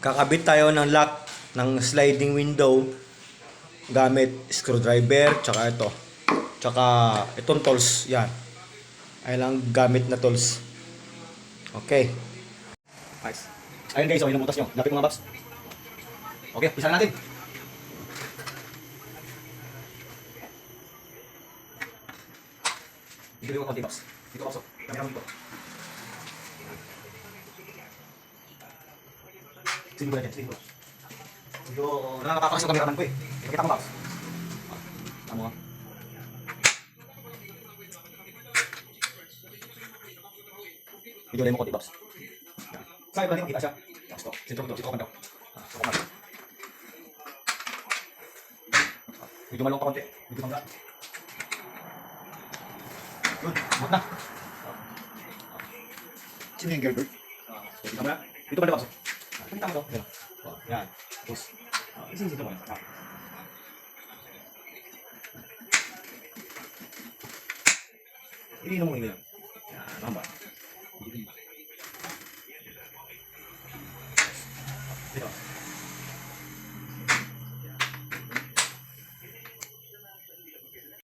Kakabit tayo ng lock ng sliding window gamit screwdriver, tsaka ito. Tsaka itong tools, yan. Ay lang gamit na tools. Okay. Nice. Ayun guys, so yun ang butas nyo. Lapit mga box. Okay, isa na natin. Dito yung konti box. Dito box. Kamera mo dito. Sige ko na dyan, sige ko. Medyo nakakakas yung cameraman ko eh. Pakita mo box. Tama mo. Medyo lemo konti box. Sa'yo ba din makita siya? Box to. Sintro ko daw. Medyo malong pa konti. Medyo pangga. Good. Buhat na. Sino yung Gilbert? Kita mo na. Dito ba na box? Kita mo to. Yan. Tapos. Ising-sito mo na. Ilinom mo yun. Yan. Tama ba?